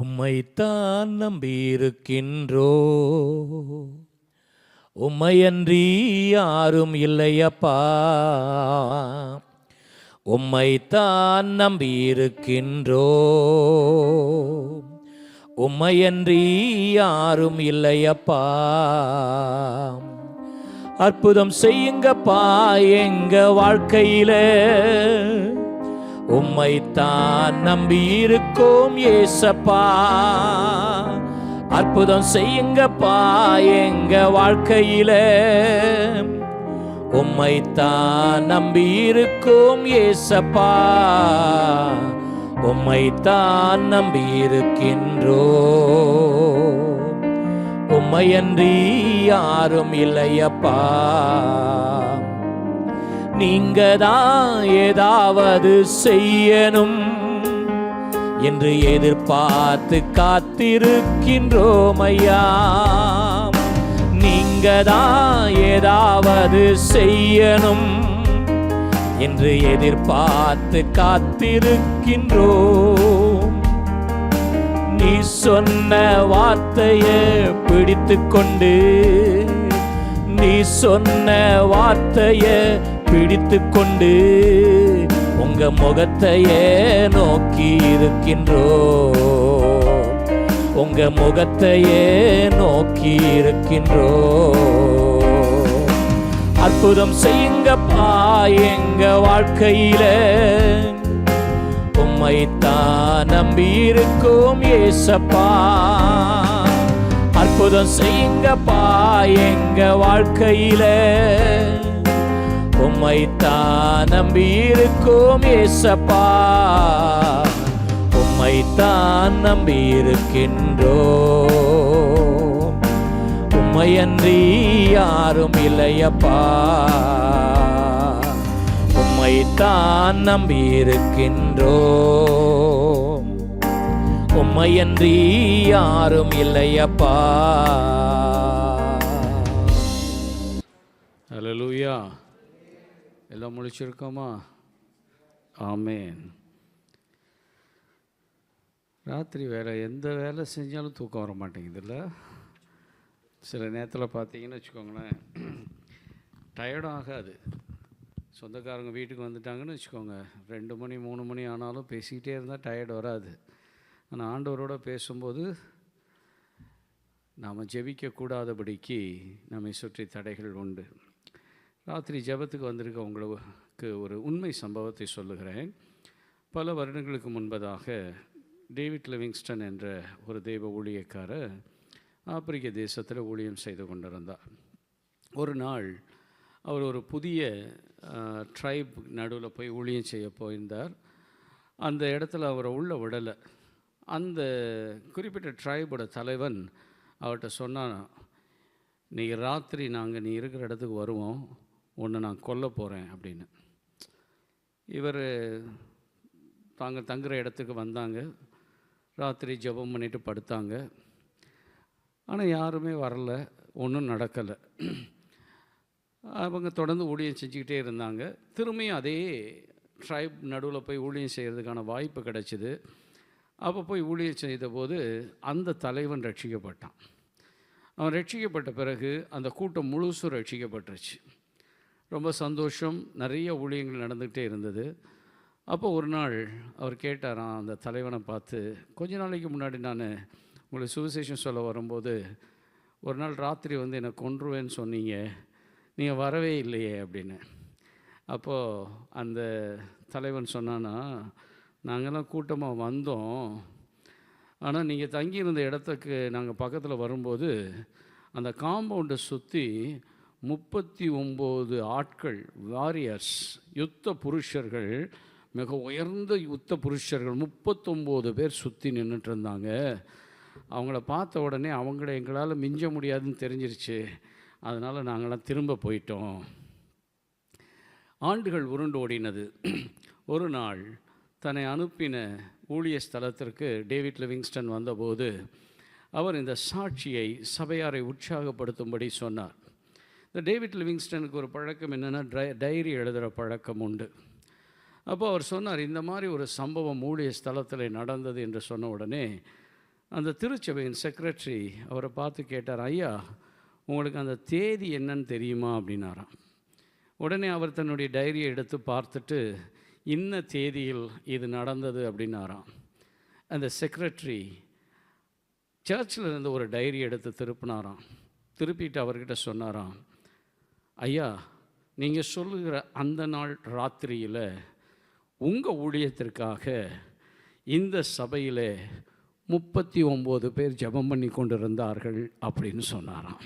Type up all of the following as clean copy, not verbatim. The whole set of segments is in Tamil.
உம்மைத்தான் நம்பியிருக்கின்றோ, உம்மையன்றி யாரும் இல்லையப்பா. உம்மைத்தான் நம்பியிருக்கின்றோ, உம்மையன்றி யாரும் இல்லையப்பா. அற்புதம் செய்யுங்கப்பா எங்க வாழ்க்கையில, உம்மைத்தான் நம்பியிருக்கோம் ஏசப்பா. அற்புதம் செய்யுங்கப்பா எங்க வாழ்க்கையில, உம்மைத்தான் நம்பியிருக்கோம் ஏசப்பா. உம்மைத்தான் நம்பியிருக்கின்றோ, உம்மையன்றி யாரும் இல்லையப்பா. நீங்க தான் ஏதாவது செய்யணும் என்று எதிர்பார்த்து காத்திருக்கின்றோம் ஐயா. நீங்க தான் ஏதாவது செய்யணும் என்று எதிர்பார்த்து காத்திருக்கின்றோம். நீ சொன்ன வார்த்தையை பிடித்து கொண்டு, நீ சொன்ன வார்த்தையை பிடித்து கொண்டு உங்க முகத்தையே நோக்கி இருக்கின்றோம். உங்க முகத்தையே நோக்கி இருக்கின்றோம். அற்புதம் செய்யுங்கப்பா எங்க வாழ்க்கையில, உம்மைத்தான் நம்பியிருக்கோம் ஏசப்பா. அற்புதம் செய்யுங்கப்பா எங்க வாழ்க்கையில, உம்மைத்தான் நம்பியிருக்கோம் ஏசப்பா. உம்மைத்தான் நம்பியிருக்கின்றோம், உம்மையன்றி யாரும் இல்லையப்பா. உம்மைத்தான் நம்பியிருக்கின்றோம், உம்மையன்றி யாரும் இல்லையப்பா. அல்லேலூயா. எல்லாம் முழிச்சிருக்கோமா? ஆமேன். ராத்திரி வேறு எந்த வேலை செஞ்சாலும் தூக்கம் வர மாட்டேங்குதுல்ல. சில நேரத்தில் பார்த்தீங்கன்னு வச்சுக்கோங்களேன், டயர்டும் ஆகாது. சொந்தக்காரங்க வீட்டுக்கு வந்துட்டாங்கன்னு வச்சுக்கோங்க, 2 மணி 3 மணி ஆனாலும் பேசிக்கிட்டே இருந்தால் டயர்டு வராது. ஆனால் ஆண்டவரோடு பேசும்போது நாம் ஜெபிக்கக்கூடாதபடிக்கு நம்மை சுற்றி தடைகள் உண்டு. ராத்திரி ஜெபத்துக்கு வந்திருக்க உங்களுக்கு ஒரு உண்மை சம்பவத்தை சொல்லுகிறேன். பல வருடங்களுக்கு முன்பதாக டேவிட் லிவிங்ஸ்டன் என்ற ஒரு தெய்வ ஊழியக்காரர் ஆப்பிரிக்க தேசத்தில் ஊழியம் செய்து கொண்டிருந்தார். ஒரு நாள் அவர் ஒரு புதிய ட்ரைப் நடுவில் போய் ஊழியம் செய்ய போயிருந்தார். அந்த இடத்துல அவரை உள்ள விடலை. அந்த குறிப்பிட்ட ட்ரைபோட தலைவன் அவர்கிட்ட சொன்னான், நீ ராத்திரி நீ இருக்கிற இடத்துக்கு வருவோம், உன்னை நான் கொல்ல போகிறேன் அப்படின்னு. இவர் தங்குற இடத்துக்கு வந்தாங்க. ராத்திரி ஜெபம் பண்ணிட்டு படுத்தாங்க. ஆனால் யாருமே வரல, ஒன்றும் நடக்கலை. அவங்க தொடர்ந்து ஊழியம் செஞ்சுக்கிட்டே இருந்தாங்க. திரும்பியும் அதே ட்ரைப் நடுவில் போய் ஊழியம் செய்கிறதுக்கான வாய்ப்பு கிடச்சிது. அப்போ போய் ஊழியம் செய்தபோது அந்த தலைவன் ரட்சிக்கப்பட்டான். அவன் ரட்சிக்கப்பட்ட பிறகு அந்த கூட்டம் முழுசும் ரட்சிக்கப்பட்டுருச்சு. ரொம்ப சந்தோஷம். நிறைய ஊழியங்கள் நடந்துக்கிட்டே இருந்தது. அப்போ ஒரு நாள் அவர் கேட்டாராம் அந்த தலைவனை பார்த்து, கொஞ்ச நாளைக்கு முன்னாடி நான் உங்களுக்கு சுவிசேஷம் சொல்ல வரும்போது ஒரு நாள் ராத்திரி வந்து என்னை கொன்றுவேன்னு சொன்னீங்க, நீங்கள் வரவே இல்லையே அப்படின்னு. அப்போது அந்த தலைவன் சொன்னான்னா, நாங்கள்லாம் கூட்டமாக வந்தோம், ஆனால் நீங்கள் தங்கியிருந்த இடத்துக்கு நாங்கள் பக்கத்தில் வரும்போது அந்த காம்பவுண்டை சுற்றி 39 ஆட்கள், வாரியர்ஸ், யுத்த புருஷர்கள், மிக உயர்ந்த யுத்த புருஷர்கள் 39 பேர் சுற்றி நின்றுட்டு இருந்தாங்க. அவங்கள பார்த்த உடனே அவங்கள எங்களால் மிஞ்ச முடியாதுன்னு தெரிஞ்சிருச்சு. அதனால் நாங்களாம் திரும்ப போயிட்டோம். ஆண்டுகள் உருண்டு ஓடினது. ஒரு நாள் தன்னை அனுப்பின ஊழிய ஸ்தலத்திற்கு டேவிட் லிவிங்ஸ்டன் வந்தபோது அவர் இந்த சாட்சியை சபையாரை உற்சாகப்படுத்தும்படி சொன்னார். இந்த டேவிட் லிவிங்ஸ்டனுக்கு ஒரு பழக்கம் என்னென்னா, டைரி எழுதுகிற பழக்கம் உண்டு. அப்போ அவர் சொன்னார், இந்த மாதிரி ஒரு சம்பவம் ஊழிய ஸ்தலத்தில் நடந்தது என்று சொன்ன உடனே அந்த திருச்சபையின் செக்ரட்டரி அவரை பார்த்து கேட்டார், ஐயா உங்களுக்கு அந்த தேதி என்னன்னு தெரியுமா அப்படின்னாராம். உடனே அவர் தன்னுடைய டைரியை எடுத்து பார்த்துட்டு இன்ன தேதியில் இது நடந்தது அப்படின்னாராம். அந்த செக்ரட்டரி சர்ச்சில் இருந்து ஒரு டைரி எடுத்து திருப்பினாராம். திருப்பிட்டு அவர்கிட்ட சொன்னாராம், ஐயா நீங்கள் சொல்லுகிற அந்த நாள் ராத்திரியில் உங்கள் ஊழியத்திற்காக இந்த சபையில் 39 பேர் ஜெபம் பண்ணி கொண்டு இருந்தார்கள் அப்படின்னு சொன்னாராம்.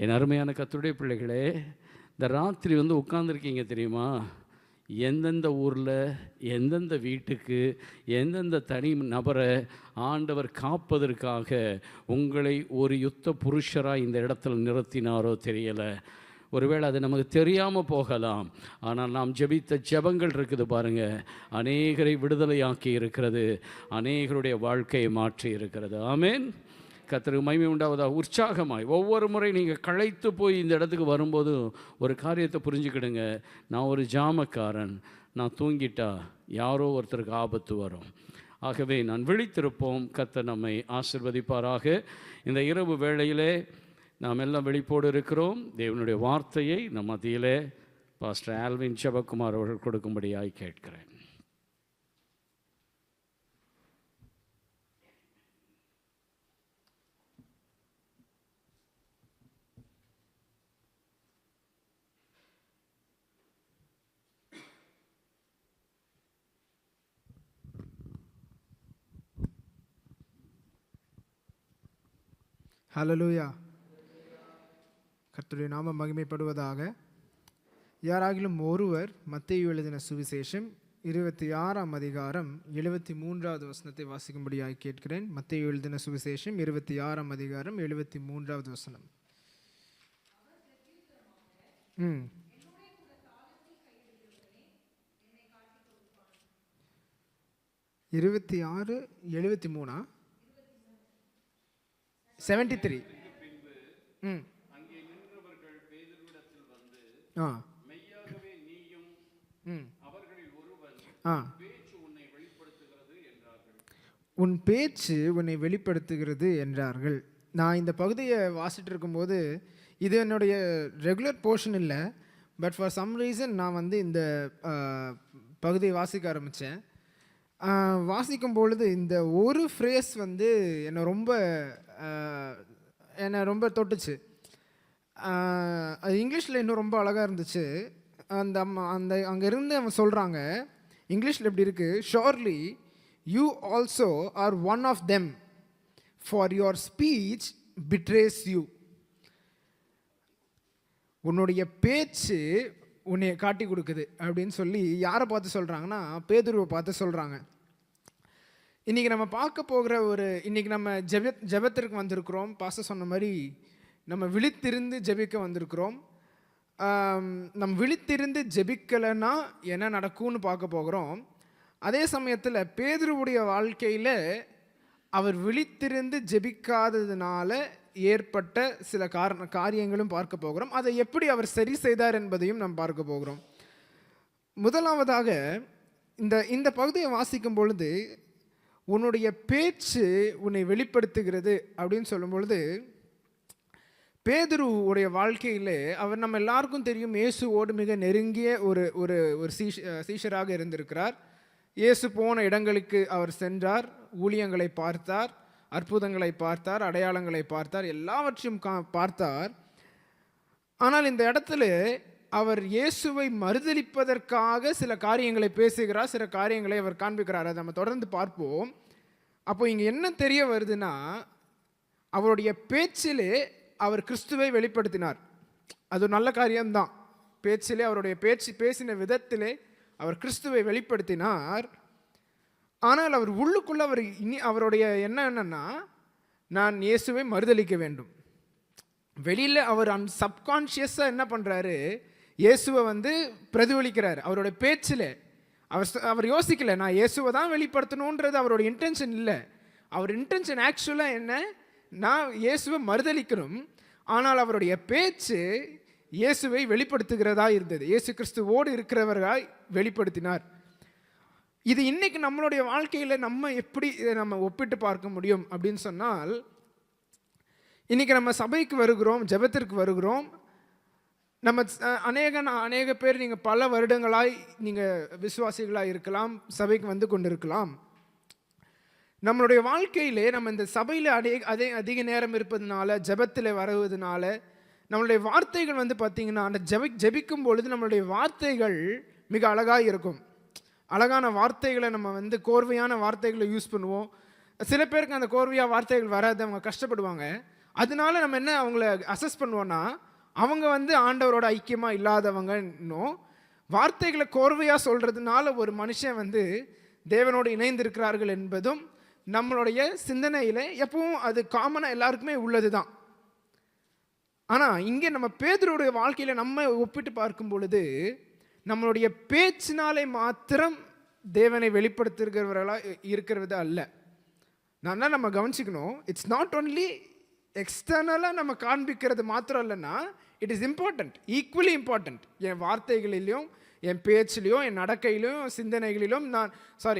என் அருமையான கர்த்தருடைய பிள்ளைகளே, இந்த ராத்திரி உட்கார்ந்துருக்கீங்க தெரியுமா? எந்தெந்த ஊரில் எந்தெந்த வீட்டுக்கு எந்தெந்த தனி நபரை ஆண்டவர் காப்பதற்காக உங்களை ஒரு யுத்த புருஷராக இந்த இடத்துல நிறுத்தினாரோ தெரியலை. ஒருவேளை அது நமக்கு தெரியாமல் போகலாம். ஆனால் நாம் ஜெபித்த ஜெபங்கள் இருக்குது பாருங்கள், அநேகரை விடுதலையாக்கி இருக்கிறது, அநேகருடைய வாழ்க்கையை மாற்றி இருக்கிறது. ஆமேன். கர்த்தருக்கு மகிமை உண்டாவதாக. உற்சாகமாய் ஒவ்வொரு முறை நீங்கள் களைத்து போய் இந்த இடத்துக்கு வரும்போதும் ஒரு காரியத்தை புரிஞ்சுக்கிடுங்க, நான் ஒரு ஜாமக்காரன், நான் தூங்கிட்டா யாரோ ஒருத்தருக்கு ஆபத்து வரும். ஆகவே நான் விழித்திருப்போம். கர்த்தர் நம்மை ஆசீர்வதிப்பாராக. இந்த இரவு வேளையிலே நாம் எல்லாம் விழிப்போடு இருக்கிறோம். தேவனுடைய வார்த்தையை நம் மத்தியிலே பாஸ்டர் ஆல்வின் ஜெபக்குமார் அவர்கள் கொடுக்கும்படியாய் கேட்கிறேன். ஹல்லேலூயா. கர்த்தருடைய நாமம் மகிமைப்படுவதாக. யாராகிலும் ஒருவர் மத்தேயு எழுதின சுவிசேஷம் 26ஆம் அதிகாரம் 73வது வசனத்தை வாசிக்கும்படியாய் கேட்கிறேன். மத்தேயு எழுதின சுவிசேஷம் 26ஆம் அதிகாரம் 73வது வசனம். 26:73 73. உன் பேச்சு உன்னை வெளிப்படுத்துகிறது என்றார்கள். நான் இந்த பகுதியை வாசிட்டு இருக்கும்போது இது என்னுடைய ரெகுலர் போர்ஷன் இல்லை, பட் ஃபார் சம் ரீசன் நான் இந்த பகுதியை வாசிக்க ஆரம்பித்தேன். வாசிக்கும் பொழுது இந்த ஒரு ஃப்ரேஸ் என்னை ரொம்ப தொட்டுச்சு. அது இங்கிலீஷில் இன்னும் ரொம்ப அழகாக இருந்துச்சு. அங்கேருந்து அவன் சொல்கிறாங்க, இங்கிலீஷில் எப்படி இருக்குது, surely you also are one of them for your speech betrays you. உன்னுடைய பேச்சு உன்னை காட்டி கொடுக்குது அப்படின்னு சொல்லி யாரை பார்த்து சொல்கிறாங்கன்னா, பேதுருவை பார்த்து சொல்கிறாங்க. இன்றைக்கி நம்ம பார்க்க போகிற இன்றைக்கி நம்ம ஜெபத்திற்கு வந்திருக்கிறோம். பாஸ்டர் சொன்ன மாதிரி நம்ம விழித்திருந்து ஜெபிக்க வந்திருக்கிறோம். நம்ம விழித்திருந்து ஜெபிக்கலைன்னா என்ன நடக்கும்னு பார்க்க போகிறோம். அதே சமயத்தில் பேதுருவுடைய வாழ்க்கையில் அவர் விழித்திருந்து ஜெபிக்காததுனால ஏற்பட்ட சில காரியங்களும் பார்க்க போகிறோம். அதை எப்படி அவர் சரி செய்தார் என்பதையும் நாம் பார்க்க போகிறோம். முதலாவதாக இந்த பகுதியை வாசிக்கும் பொழுது உன்னுடைய பேச்சு உன்னை வெளிப்படுத்துகிறது அப்படின்னு சொல்லும் பொழுது, பேதுருவுடைய வாழ்க்கையில் அவர் நம்ம எல்லாருக்கும் தெரியும், இயேசுவோடு மிக நெருங்கிய ஒரு சீஷராக இருந்திருக்கிறார். இயேசு போன இடங்களுக்கு அவர் சென்றார், ஊழியங்களை பார்த்தார், அற்புதங்களை பார்த்தார், அடையாளங்களை பார்த்தார், எல்லாவற்றையும் பார்த்தார். ஆனால் இந்த இடத்துல அவர் இயேசுவை மறுதலிப்பதற்காக சில காரியங்களை பேசுகிறார், சில காரியங்களை அவர் காண்பிக்கிறார். அதை நம்ம தொடர்ந்து பார்ப்போம். அப்போ இங்கே என்ன தெரிய வருதுன்னா, அவருடைய பேச்சிலே அவர் கிறிஸ்துவை வெளிப்படுத்தினார். அது ஒரு நல்ல காரியம்தான். பேச்சிலே அவருடைய பேசின விதத்திலே அவர் கிறிஸ்துவை வெளிப்படுத்தினார். ஆனால் அவர் உள்ளுக்குள்ள அவருடைய என்னன்னா, நான் இயேசுவை மறுதலிக்க வேண்டும். வெளியில் அவர் சப்கான்ஷியஸாக என்ன பண்ணுறாரு, இயேசுவை பிரதிபலிக்கிறார். அவருடைய பேச்சில் அவர் யோசிக்கல, நான் இயேசுவை தான் வெளிப்படுத்தணுன்றது அவரோட இன்டென்ஷன் இல்லை. அவர் இன்டென்ஷன் ஆக்சுவலாக என்ன, நான் இயேசுவை மறுதலிக்கணும். ஆனால் அவருடைய பேச்சு இயேசுவை வெளிப்படுத்துகிறதா இருந்தது. இயேசு கிறிஸ்துவோடு இருக்கிறவராய் வெளிப்படுத்தினார். இது இன்னைக்கு நம்மளுடைய வாழ்க்கையில் நம்ம எப்படி இதை நம்ம ஒப்பிட்டு பார்க்க முடியும் அப்படின்னு சொன்னால், இன்னைக்கு நம்ம சபைக்கு வருகிறோம், ஜெபத்திற்கு வருகிறோம். நம்ம அநேக பேர் நீங்கள் பல வருடங்களாய் நீங்கள் விசுவாசிகளாக இருக்கலாம், சபைக்கு வந்து கொண்டிருக்கலாம். நம்மளுடைய வாழ்க்கையிலே நம்ம இந்த சபையில் அதிக நேரம் இருப்பதுனால, ஜெபத்தில் வருவதனால, நம்மளுடைய வார்த்தைகள் வந்து பார்த்திங்கன்னா அந்த ஜெபிக்கும் பொழுது நம்மளுடைய வார்த்தைகள் மிக அழகாக இருக்கும். அழகான வார்த்தைகளை நம்ம வந்து கோர்வையான வார்த்தைகளை யூஸ் பண்ணுவோம். சில பேருக்கு அந்த கோர்வையாக வார்த்தைகள் வராது, அவங்க கஷ்டப்படுவாங்க. அதனால நம்ம என்ன அவங்கள அசஸ் பண்ணுவோன்னா, அவங்க வந்து ஆண்டவரோட ஐக்கியமாக இல்லாதவங்க. இன்னும் வார்த்தைகளை கோர்வையாக சொல்கிறதுனால ஒரு மனுஷன் வந்து தேவனோடு இணைந்திருக்கிறார்கள் என்பதும் நம்மளுடைய சிந்தனையில் எப்பவும் அது காமனாக எல்லாருக்குமே உள்ளது தான். ஆனால் இங்கே நம்ம பேதுருடைய வாழ்க்கையில் நம்ம ஒப்பிட்டு பார்க்கும் பொழுது, நம்மளுடைய பேச்சினாலே மாத்திரம் தேவனை வெளிப்படுத்துகிறவர்களாக இருக்கிறது அல்ல. நான் தான் நம்ம கவனிச்சுக்கணும். இட்ஸ் நாட் ஒன்லி எக்ஸ்டர்னலாக நம்ம காண்பிக்கிறது மாத்திரம் இல்லைன்னா, it is important, equally important. என் வார்த்தைகளிலும், என் பேச்சிலையும், என் நடக்கையிலும், சிந்தனைகளிலும்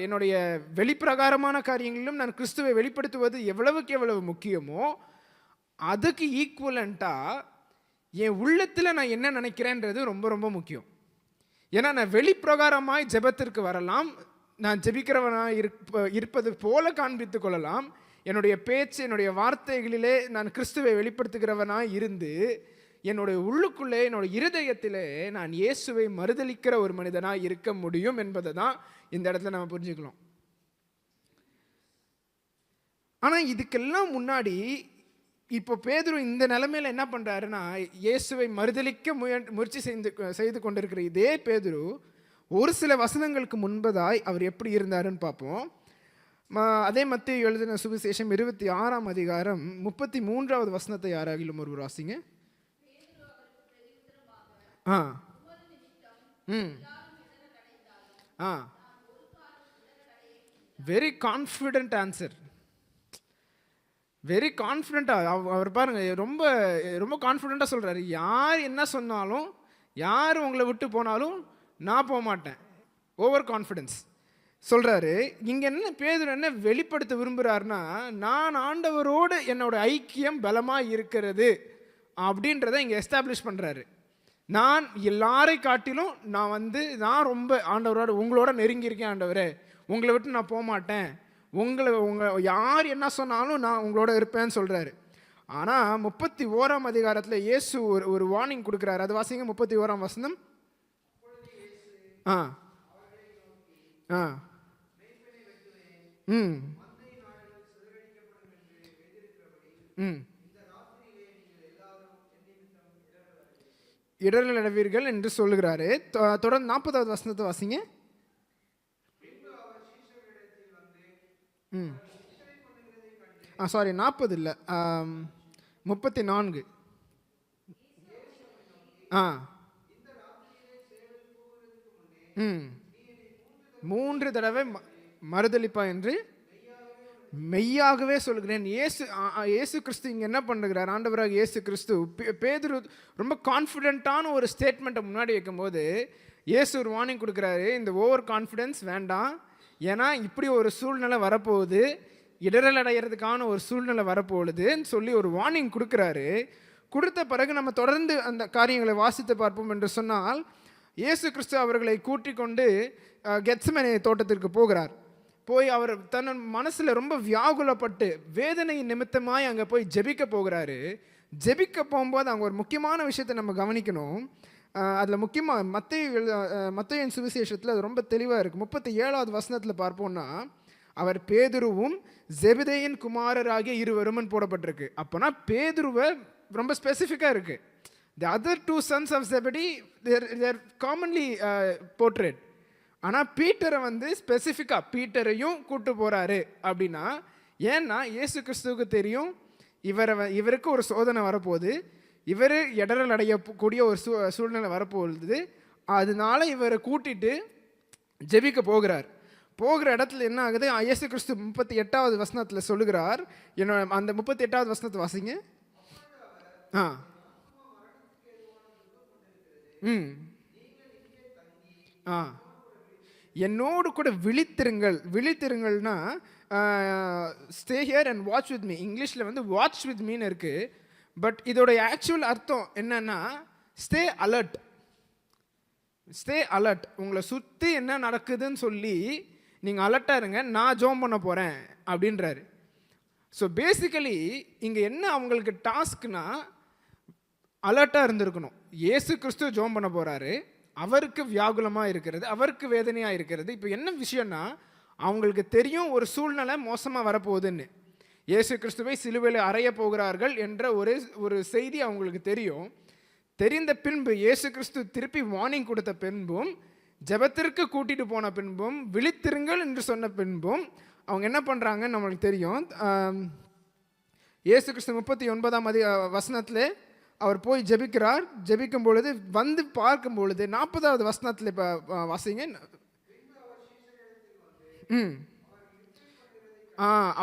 என்னுடைய வெளிப்பிரகாரமான காரியங்களிலும் நான் கிறிஸ்துவை வெளிப்படுத்துவது எவ்வளவுக்கு எவ்வளவு முக்கியமோ, அதுக்கு ஈக்குவலண்ட்டாக என் உள்ளத்தில் நான் என்ன நினைக்கிறேன்றது ரொம்ப ரொம்ப முக்கியம். ஏன்னா நான் வெளிப்பிரகாரமாய் ஜெபத்திற்கு வரலாம், நான் ஜெபிக்கிறவனாக இருப்பது போல காண்பித்து கொள்ளலாம். என்னுடைய பேச்சு, என்னுடைய வார்த்தைகளிலே நான் கிறிஸ்துவை வெளிப்படுத்துகிறவனாக இருந்து, என்னுடைய உள்ளுக்குள்ளே, என்னுடைய இருதயத்திலே நான் இயேசுவை மறுதலிக்கிற ஒரு மனிதனாக இருக்க முடியும் என்பதை தான் இந்த இடத்துல நம்ம புரிஞ்சுக்கலாம். ஆனால் இதுக்கெல்லாம் முன்னாடி இப்போ பேதுரு இந்த நிலைமையில் என்ன பண்ணுறாருன்னா, இயேசுவை மறுதலிக்க முயற்சி செய்து கொண்டிருக்கிற இதே பேதுரு ஒரு சில வசனங்களுக்கு முன்பதாய் அவர் எப்படி இருந்தாருன்னு பார்ப்போம். அதே மத்தேயு எழுதின சுவிசேஷம் 26ஆம் அதிகாரம் 33வது வசனத்தை யாராகிலும் ஒருவர் வாசிங்க. Very confident answer. வெரி கான்ஃபிடென்ட்டாக அவர் பாருங்கள், ரொம்ப ரொம்ப கான்ஃபிடென்ட்டாக சொல்கிறாரு. யார் என்ன சொன்னாலும், யார் உங்களை விட்டு போனாலும் நான் போக மாட்டேன். ஓவர் கான்ஃபிடென்ஸ் சொல்கிறாரு. இங்கே என்ன பேதுரு என்ன வெளிப்படுத்த விரும்புகிறாருன்னா, நான் ஆண்டவரோடு என்னோட ஐக்கியம் பலமாக இருக்கிறது அப்படின்றத இங்கே எஸ்டாப்ளிஷ் பண்ணுறாரு. நான் எல்லாரை காட்டிலும் நான் ரொம்ப ஆண்டவரோட உங்களோட நெருங்கியிருக்கேன் ஆண்டவரே, உங்களை விட்டு நான் போக மாட்டேன், உங்கள் யார் என்ன சொன்னாலும் நான் உங்களோட இருப்பேன்னு சொல்கிறாரு. ஆனால் 31ஆம் அதிகாரத்தில் இயேசு ஒரு வார்னிங் கொடுக்குறாரு. அது வாசிங்க, 31ஆம் வசனம். இடரில் நடவீர்கள் என்று சொல்லுகிறாரு. தொடர்ந்து 40வது வசனத்தை வாசிங்க. சாரி 40 இல்லை, 34. 3 தடவை மறுதலிப்பா என்று மெய்யாகவே சொல்கிறேன். இயேசு கிறிஸ்து இங்கே என்ன பண்ணுகிறார்? ஆண்டவராக இயேசு கிறிஸ்து பேதுரு ரொம்ப கான்ஃபிடென்ட்டான ஒரு ஸ்டேட்மெண்ட்டை முன்னாடி வைக்கும்போது இயேசு ஒரு வார்னிங் கொடுக்குறாரு. இந்த ஓவர் கான்ஃபிடென்ஸ் வேண்டாம், ஏன்னா இப்படி ஒரு சூழ்நிலை வரப்போகுது, இடரல் அடைகிறதுக்கான ஒரு சூழ்நிலை வரப்போகுதுன்னு சொல்லி ஒரு வார்னிங் கொடுக்குறாரு. கொடுத்த பிறகு நம்ம தொடர்ந்து அந்த காரியங்களை வாசித்து பார்ப்போம் என்று சொன்னால், இயேசு கிறிஸ்து அவர்களை கூட்டிக் கொண்டு கெத்செமனே தோட்டத்திற்கு போகிறார். போய் அவர் தன் மனசில் ரொம்ப வியாகுலப்பட்டு வேதனை நிமித்தமாய் அங்கே போய் ஜெபிக்க போகிறாரு. ஜெபிக்க போகும்போது அங்கே ஒரு முக்கியமான விஷயத்தை நம்ம கவனிக்கணும். அதில் முக்கியமாக மத்தேயுவின் சுவிசேஷத்தில் அது ரொம்ப தெளிவாக இருக்குது. 37வது வசனத்தில் பார்ப்போம்னா, அவர் பேதுருவும் ஜெபதேயின் குமாரராகிய இருவரும்னு போடப்பட்டிருக்கு. அப்போனா பேதுருவை ரொம்ப ஸ்பெசிஃபிக்காக இருக்குது. The other 2 sons of Zebedee they're commonly portrayed. ஆனால் பீட்டரை ஸ்பெசிஃபிக்காக பீட்டரையும் கூட்டு போகிறாரு. அப்படின்னா ஏன்னா இயேசு கிறிஸ்துவுக்கு தெரியும் இவருக்கு ஒரு சோதனை வரப்போகுது, இவர் இடரல் அடையக்கூடிய ஒரு சூழ்நிலை வரப்போகுது. அதனால இவரை கூட்டிட்டு ஜெபிக்க போகிறார். போகிற இடத்துல என்ன ஆகுது? இயேசு கிறிஸ்து 38வது வசனத்தில் சொல்லுகிறார். என்னோட அந்த 38வது வசனத்தை வாசிங்க. என்னோடு கூட விழித்திருங்கள்னா stay here and watch with me. இங்கிலீஷில் வந்து வாட்ச் வித் மீன்னு இருக்குது. பட் இதோடைய ஆக்சுவல் அர்த்தம் என்னன்னா ஸ்டே அலர்ட். உங்களை சுற்றி என்ன நடக்குதுன்னு சொல்லி நீங்கள் அலர்ட்டாக இருங்க, நான் ஜோம் பண்ண போகிறேன் அப்படின்றாரு. ஸோ பேசிக்கலி இங்கே என்ன அவங்களுக்கு டாஸ்க்னா அலர்ட்டாக இருந்திருக்கணும். இயேசு கிறிஸ்து ஜோம் பண்ண போகிறாரு, அவருக்கு வியாகுலமாக இருக்கிறது, அவருக்கு வேதனையாக இருக்கிறது. இப்போ என்ன விஷயம்னா அவங்களுக்கு தெரியும் ஒரு சூழ்நிலை மோசமாக வரப்போகுதுன்னு. இயேசு கிறிஸ்துவை சிலுவையில் அறைய போகிறார்கள் என்ற ஒரு செய்தி அவங்களுக்கு தெரியும். தெரிந்த பின்பு இயேசு கிறிஸ்து திருப்பி வார்னிங் கொடுத்த பின்பும், ஜெபத்திற்கு கூட்டிகிட்டு போன பின்பும், விழித்திருங்கள் என்று சொன்ன பின்பும் அவங்க என்ன பண்ணுறாங்கன்னு நம்மளுக்கு தெரியும். இயேசு கிறிஸ்து 39ஆம் வசனத்தில் அவர் போய் ஜெபிக்கிறார். ஜெபிக்கும் பொழுது வந்து பார்க்கும் பொழுது 40வது வசனத்தில் இப்போ வாசிங்க.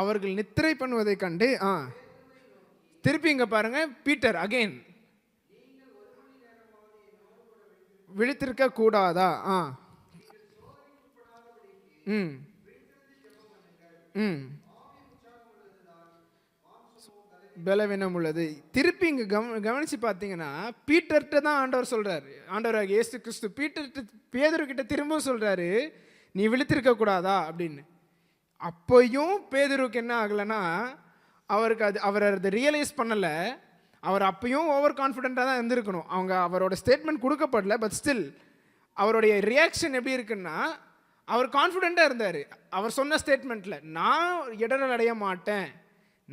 அவர்கள் நித்திரை பண்ணுவதை கண்டு திருப்பி இங்கே பாருங்க, பீட்டர் அகைன் விழித்திருக்க கூடாதா? பலவீனம் உள்ளது. திருப்பி இங்கே கவனித்து பார்த்தீங்கன்னா பீட்டர்கிட்ட தான் ஆண்டவர் சொல்கிறார். ஆண்டவராக இயேசு கிறிஸ்து பேதுருக்கிட்ட திரும்பவும் சொல்கிறாரு, நீ விழித்திருக்க கூடாதா அப்படின்னு. அப்போயும் பேதுருக்கு என்ன ஆகலைன்னா அவர் அதை ரியலைஸ் பண்ணலை. அவர் அப்பயும் ஓவர் கான்ஃபிடென்ட்டாக தான் இருந்திருக்கணும். அவரோட ஸ்டேட்மெண்ட் கொடுக்கப்படல. பட் ஸ்டில் அவருடைய ரியாக்ஷன் எப்படி இருக்குன்னா அவர் கான்ஃபிடென்ட்டாக இருந்தார். அவர் சொன்ன ஸ்டேட்மெண்ட்டில் நான் இடரல் அடைய மாட்டேன்,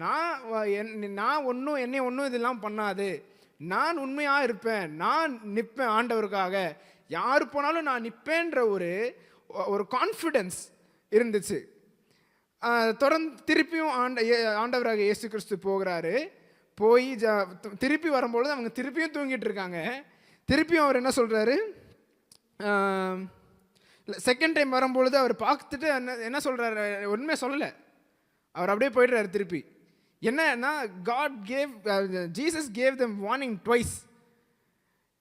நான் என்னை ஒன்றும் இதெல்லாம் பண்ணாது, நான் உண்மையாக இருப்பேன், நான் நிற்பேன் ஆண்டவருக்காக, யார் போனாலும் நான் நிற்பேன்ற ஒரு கான்ஃபிடென்ஸ் இருந்துச்சு. தொடர்ந்து திருப்பியும் ஆண்டவராக இயேசு கிறிஸ்து போகிறாரு. போய் திருப்பி வரும்பொழுது அவங்க திருப்பியும் தூங்கிட்டு இருக்காங்க. திருப்பியும் அவர் என்ன சொல்கிறாரு, செகண்ட் டைம் வரும்பொழுது அவர் பார்த்துட்டு என்ன சொல்கிறாரு, ஒன்றுமே சொல்லலை, அவர் அப்படியே போய்ட்றாரு. திருப்பி என்னன்னா Jesus cave them warning twice.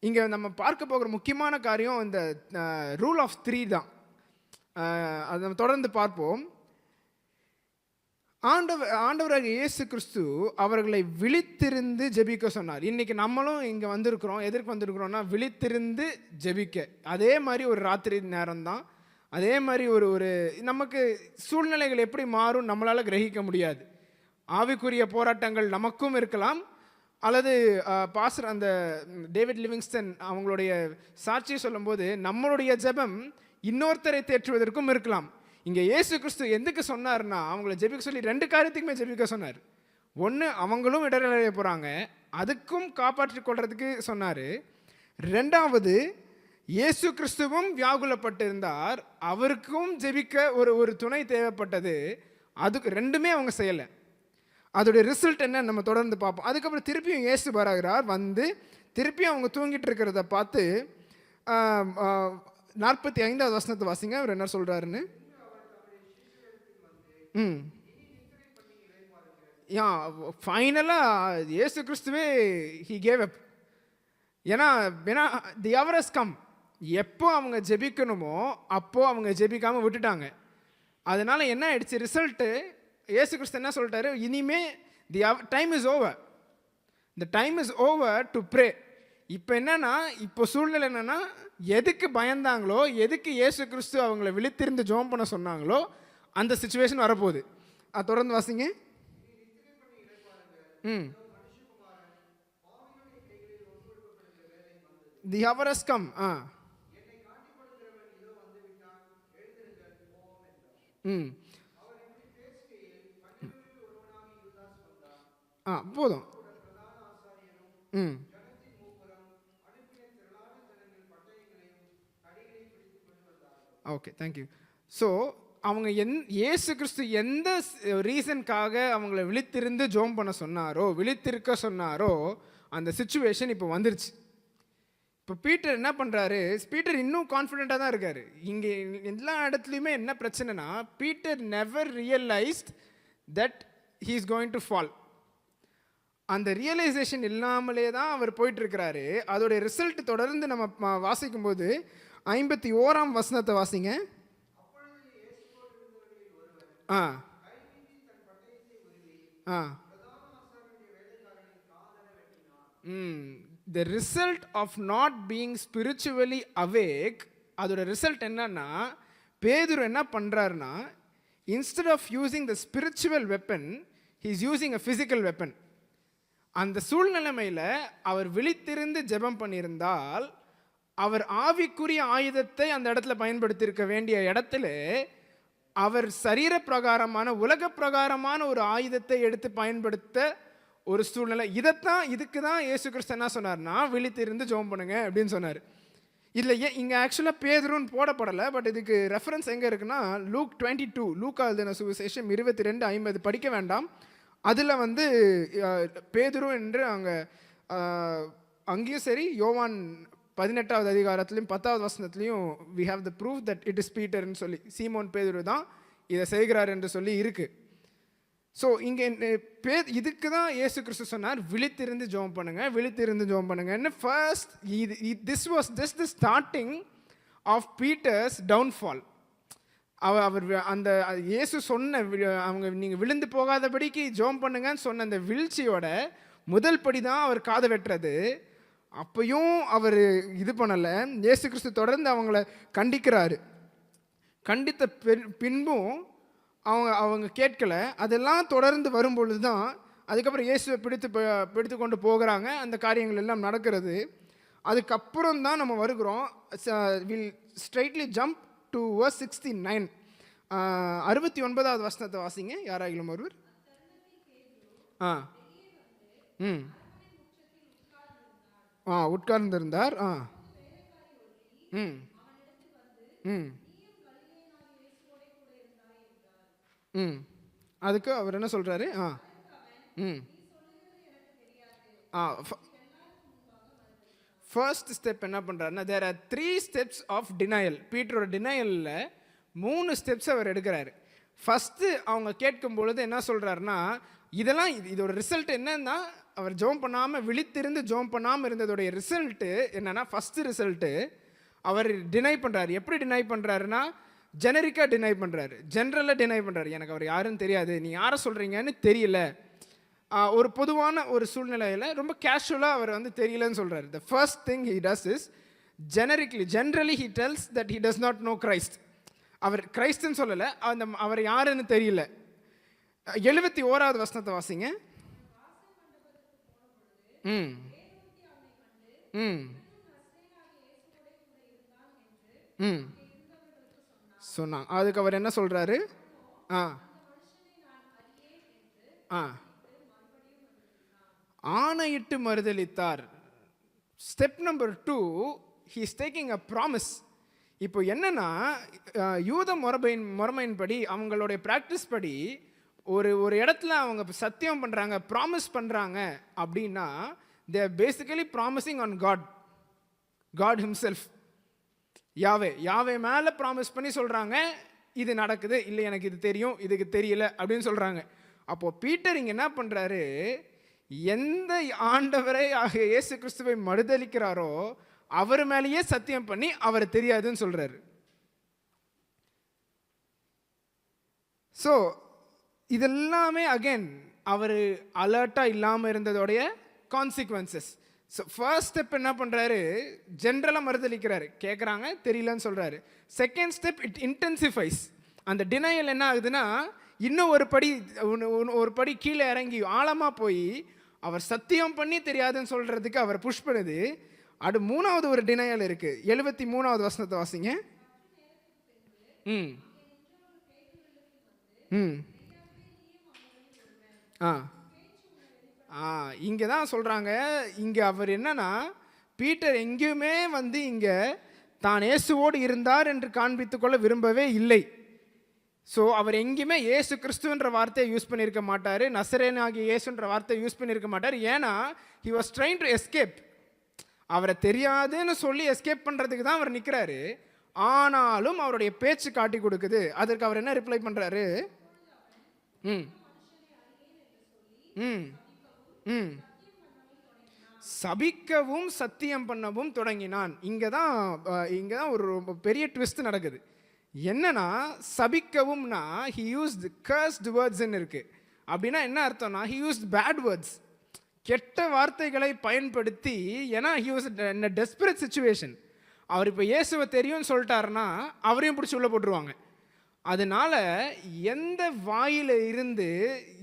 இங்கே நம்ம பார்க்க போகிற முக்கியமான காரியம் இந்த ரூல் ஆஃப் 3 தான். அதை நம்ம தொடர்ந்து பார்ப்போம். ஆண்டவராக இயேசு கிறிஸ்து அவர்களை விழித்திருந்து ஜெபிக்க சொன்னார். இன்றைக்கி நம்மளும் இங்கே எதற்கு வந்திருக்கிறோம்னா விழித்திருந்து ஜெபிக்க. அதே மாதிரி ஒரு ராத்திரி நேரம் தான். அதே மாதிரி ஒரு நமக்கு சூழ்நிலைகள் எப்படி மாறும் நம்மளால் கிரகிக்க முடியாது. ஆவிக்குரிய போராட்டங்கள் நமக்கும் இருக்கலாம். அல்லது பாஸ்டர் அந்த டேவிட் லிவிங்ஸ்டன் அவங்களுடைய சாட்சியை சொல்லும்போது நம்மளுடைய ஜெபம் இன்னொருத்தரை தேற்றுவதற்கும் இருக்கலாம். இங்கே இயேசு கிறிஸ்து எதுக்கு சொன்னார்னா அவங்கள ஜெபிக்க சொல்லி 2 காரியத்துக்குமே ஜெபிக்க சொன்னார். ஒன்று, அவங்களும் இடரடைய போகிறாங்க, அதுக்கும் காப்பாற்றிக் கொள்றதுக்கு சொன்னார். 2வது, இயேசு கிறிஸ்துவும் வியாகுலப்பட்டிருந்தார், அவருக்கும் ஜெபிக்க ஒரு துணை தேவைப்பட்டது. அதுக்கு 2மே அவங்க செய்யலை. அதோடைய ரிசல்ட் என்ன நம்ம தொடர்ந்து பார்ப்போம். அதுக்கப்புறம் திருப்பியும் இயேசு வருகிறார். வந்து திருப்பியும் அவங்க தூங்கிட்டு இருக்கிறத பார்த்து 45வது வசனத்தை வாசிங்க. அவர் என்ன சொல்கிறாருன்னு. ஃபைனலாக இயேசு கிறிஸ்துவே he gave up. ஏன்னா தி hour has come. எப்போ அவங்க ஜெபிக்கணுமோ அப்போது அவங்க ஜெபிக்காமல் விட்டுட்டாங்க. அதனால் என்ன ஆயிடுச்சு ரிசல்ட்டு, இயேசு கிறிஸ்து என்ன சொல்லிட்டாரு, இனிமே the time is over, the time is over to pray. இப்போ என்னன்னா, இப்போ சூழ்நிலை என்னென்னா, எதுக்கு பயந்தாங்களோ, எதுக்கு இயேசு கிறிஸ்து அவங்கள விழித்திருந்து ஜெபம் பண்ண சொன்னாங்களோ அந்த சிச்சுவேஷன் வரப்போகுது. தொடர்ந்து வாசிங்க. தி hour has come. போதும். Okay, thank you. ஸோ அவங்க இயேசு கிறிஸ்து எந்த ரீசனுக்காக அவங்கள விழித்திருந்து ஜெபம் பண்ண சொன்னாரோ, விழித்திருக்க சொன்னாரோ, அந்த சிச்சுவேஷன் இப்போ வந்துருச்சு. இப்போ பீட்டர் என்ன பண்ணுறாரு, பீட்டர் இன்னும் கான்ஃபிடென்ட்டாக தான் இருக்கார். இங்கே எல்லா இடத்துலையுமே என்ன பிரச்சனைனா, Peter never realized that he is going to fall. அந்த ரியலைசேஷன் இல்லாமலே தான் அவர் போயிட்டுருக்கிறாரு. அதோடைய ரிசல்ட் தொடர்ந்து நம்ம வாசிக்கும்போது 51ஆம் வசனத்தை வாசிங்க. Ah ah the result of not being spiritually awake, அதோட ரிசல்ட் என்னன்னா பேதுரு என்ன பண்ணுறாருன்னா, instead of using the spiritual weapon he is using a physical weapon. அந்த சூழ்நிலைமையில் அவர் விழித்திருந்து ஜெபம் பண்ணியிருந்தால் அவர் ஆவிக்குரிய ஆயுதத்தை அந்த இடத்துல பயன்படுத்தியிருக்க வேண்டிய இடத்துல அவர் சரீர பிரகாரமான உலக பிரகாரமான ஒரு ஆயுதத்தை எடுத்து பயன்படுத்த ஒரு சூழ்நிலை. இதுக்கு தான் இயேசு கிறிஸ்து என்ன சொன்னார்னா, விழித்திருந்து ஜெபம் பண்ணுங்க அப்படின்னு சொன்னார். இதில் இங்கே ஆக்சுவலாக பேதுருன்னு போடப்படலை, பட் இதுக்கு ரெஃபரன்ஸ் எங்கே இருக்குன்னா லூக் 22, லூக்கா எழுதின சுவிசேஷம் 22:50 படிக்க வேண்டாம். அதில் வந்து பேதுரு என்று அங்கேயும் சரி, யோவான் 18வது அதிகாரத்துலையும் 10வது வசனத்துலையும் we have the proof that it is Peterன்னு சொல்லி, சீமோன் பேதுரு தான் இதை செய்கிறார் என்று சொல்லி இருக்கு. ஸோ இங்கே இதுக்கு தான் இயேசு கிறிஸ்து சொன்னார் விழித்திருந்து ஜெபம் பண்ணுங்க, விழித்திருந்து ஜெபம் பண்ணுங்கன்னு. First this was just the starting of Peter's downfall. அவர் அந்த இயேசு சொன்ன அவங்க நீங்கள் விழுந்து போகாதபடிக்கு ஜெபம் பண்ணுங்கன்னு சொன்ன அந்த வீழ்ச்சியோட முதல் படி தான் அவர் காதை வெட்டுறது. அப்பையும் அவர் இது பண்ணலை. இயேசு கிறிஸ்து தொடர்ந்து அவங்கள கண்டிக்கிறாரு. கண்டித்த பின்பும் அவங்க கேட்கல. அதெல்லாம் தொடர்ந்து வரும்பொழுது தான் அதுக்கப்புறம் இயேசுவை பிடித்து கொண்டு போகிறாங்க. அந்த காரியங்கள் எல்லாம் நடக்கிறது. அதுக்கப்புறம் தான் நம்ம வருகிறோம். Will straightly jump to verse 69. 69வது வசனத்தை வாசிங்க யாராகிலும் ஒருவர். உட்கார்ந்திருந்தார். அதுக்கு அவர் என்ன சொல்றாரு? ஃபர்ஸ்ட் ஸ்டெப் என்ன பண்றாருன்னா, there are 3 steps of denial. பீட்டரோட டினையல்ல 3 steps அவர் எடுக்கிறாரு. ஃபர்ஸ்ட் அவங்க கேட்கும் பொழுது என்ன சொல்றாருன்னா, இதோட ரிசல்ட் என்னன்னா, அவர் ஜெபம் பண்ணாமல் விழித்திருந்து ஜெபம் பண்ணாமல் இருந்ததோடைய ரிசல்ட்டு என்னன்னா, ஃபஸ்ட்டு ரிசல்ட்டு அவர் டினை பண்ணுறாரு. எப்படி டினை பண்ணுறாருன்னா, ஜெனரிக்காக டினை பண்ணுறாரு, ஜென்ரலாக டினை பண்ணுறாரு. எனக்கு அவர் யாருன்னு தெரியாது, நீ யாரை சொல்கிறீங்கன்னு தெரியல. ஒரு பொதுவான ஒரு சூழ்நிலையில் ரொம்ப கேஷுவலாக அவர் வந்து தெரியலன்னு சொல்கிறார். The first thing he does is generally he tells that he does not know Christ. அவர் கிரைஸ்ட்னு சொல்லலை, அவர் யாருன்னு தெரியல. 71வது வசனத்தை வாசிங்க. சொன்னாங்க. அதுக்கு அவர் என்ன சொல்றாரு? ஆணையிட்டு மறுதலித்தார். Step number 2, he is taking a promise. இப்போ என்னன்னா, யூத முறைமையின்படி அவங்களுடைய ப்ராக்டிஸ் படி ஒரு இடத்துல அவங்க சத்தியம் பண்ணுறாங்க, ப்ராமிஸ் பண்ணுறாங்க அப்படின்னா, they are basically promising on God himself. யாவே மேலே ப்ராமிஸ் பண்ணி சொல்கிறாங்க, இது நடக்குது, இல்லை எனக்கு இது தெரியும், இதுக்கு தெரியல அப்படின்னு சொல்கிறாங்க. அப்போது பீட்டர் இங்கே என்ன பண்ணுறாரு, எந்த ஆண்டவரை இயேசு கிறிஸ்துவை மறுதலிக்கிறாரோ அவர் மேலேயே சத்தியம் பண்ணி அவரை தெரியாதுன்னு சொல்கிறாரு. ஸோ இதெல்லாமே அகெயின் அவர் அலர்ட்டாக இல்லாமல் இருந்ததோடைய கான்சிக்வன்சஸ். ஸோ ஃபர்ஸ்ட் ஸ்டெப் என்ன பண்ணுறாரு, ஜென்ரலாக மறுதளிக்கிறாரு, கேட்குறாங்க தெரியலன்னு சொல்கிறாரு. Second step it intensifies. அந்த டினையல் என்ன ஆகுதுன்னா, இன்னும் ஒரு படி கீழே இறங்கி ஆழமாக போய் அவர் சத்தியம் பண்ணி தெரியாதுன்னு சொல்கிறதுக்கு அவர் புஷ் பண்ணுது. அது 3வது ஒரு டினையல் இருக்குது. 73வது வசனத்தை வாசிங்க. இங்கே தான் சொல்கிறாங்க. இங்கே அவர் என்னன்னா, பீட்டர் எங்கேயுமே வந்து இங்கே தான் இயேசுவோடு இருந்தார் என்று காண்பித்துக்கொள்ள விரும்பவே இல்லை. ஸோ அவர் எங்கேயுமே இயேசு கிறிஸ்துன்ற வார்த்தையை யூஸ் பண்ணியிருக்க மாட்டார், நசரேன் ஆகிய இயேசுன்ற வார்த்தையை யூஸ் பண்ணியிருக்க மாட்டார். ஏன்னா he was trying to escape. அவரை தெரியாதுன்னு சொல்லி எஸ்கேப் பண்ணுறதுக்கு தான் அவர் நிற்கிறாரு. ஆனாலும் அவருடைய பேச்சு காட்டி கொடுக்குது. அதற்கு அவர் என்ன ரிப்ளை பண்ணுறாரு? சபிக்கவும் சத்தியம் பண்ணவும் தொடங்கினான். இங்கே தான் ஒரு பெரிய ட்விஸ்ட் நடக்குது. என்னன்னா சபிக்கவும்னா he used cursed wordsன்னு இருக்கு. அப்படின்னா என்ன அர்த்தம்னா he used bad words, கெட்ட வார்த்தைகளை பயன்படுத்தி. ஏன்னா he was in a desperate situation. அவர் இப்போ இயேசுவை தெரியும்னு சொல்லிட்டாருன்னா அவரையும் பிடிச்சி உள்ள போட்டுருவாங்க. அதனால எந்த வாயில இருந்து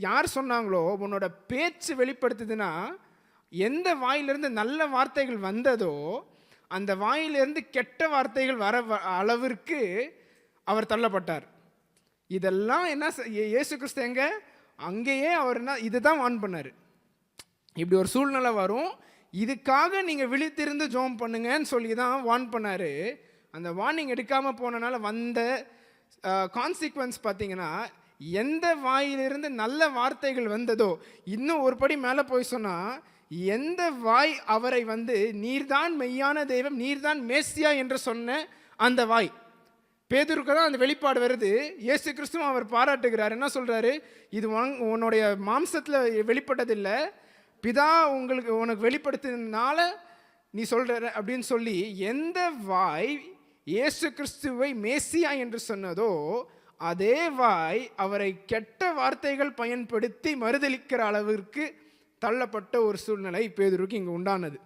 யார் சொன்னாங்களோ உன்னோட பேச்சு வெளிப்படுத்துதுன்னா, எந்த வாயிலிருந்து நல்ல வார்த்தைகள் வந்ததோ அந்த வாயிலிருந்து கெட்ட வார்த்தைகள் வர அளவிற்கு அவர் தள்ளப்பட்டார். இதெல்லாம் என்ன இயேசு கிறிஸ்து எங்க அங்கேயே அவர் என்ன இதுதான் வார்ன் பண்ணார். இப்படி ஒரு சூழ்நிலை வரும், இதுக்காக நீங்கள் விழித்திருந்து ஜெபம் பண்ணுங்கன்னு சொல்லி தான் வார்ன் பண்ணார். அந்த வார்னிங் எடுக்காமல் போனனால வந்த கான்சிக்வன்ஸ் பார்த்தீங்கன்னா, எந்த வாயிலிருந்து நல்ல வார்த்தைகள் வந்ததோ, இன்னும் ஒரு படி மேலே போய் சொன்னால், எந்த வாய் அவரை நீர்தான் மெய்யான தெய்வம், நீர்தான் மேசியா என்று சொன்ன அந்த வாய், பேதுருக்கு தான் அந்த வெளிப்பாடு வருது. இயேசு கிறிஸ்துவும் அவர் பாராட்டுகிறார். என்ன சொல்கிறாரு? இது உன்னுடைய மாம்சத்தில் வெளிப்பட்டதில்லை, பிதா உனக்கு வெளிப்படுத்தினால நீ சொல்கிற அப்படின்னு சொல்லி, எந்த வாய் இயேசு கிறிஸ்துவை மேசியா என்று சொன்னதோ அதே வாய் அவரை கெட்ட வார்த்தைகள் பயன்படுத்தி மறுதலிக்கிற அளவிற்கு தள்ளப்பட்ட ஒரு சூழ்நிலை பேதுருக்கு இங்கே உண்டானது.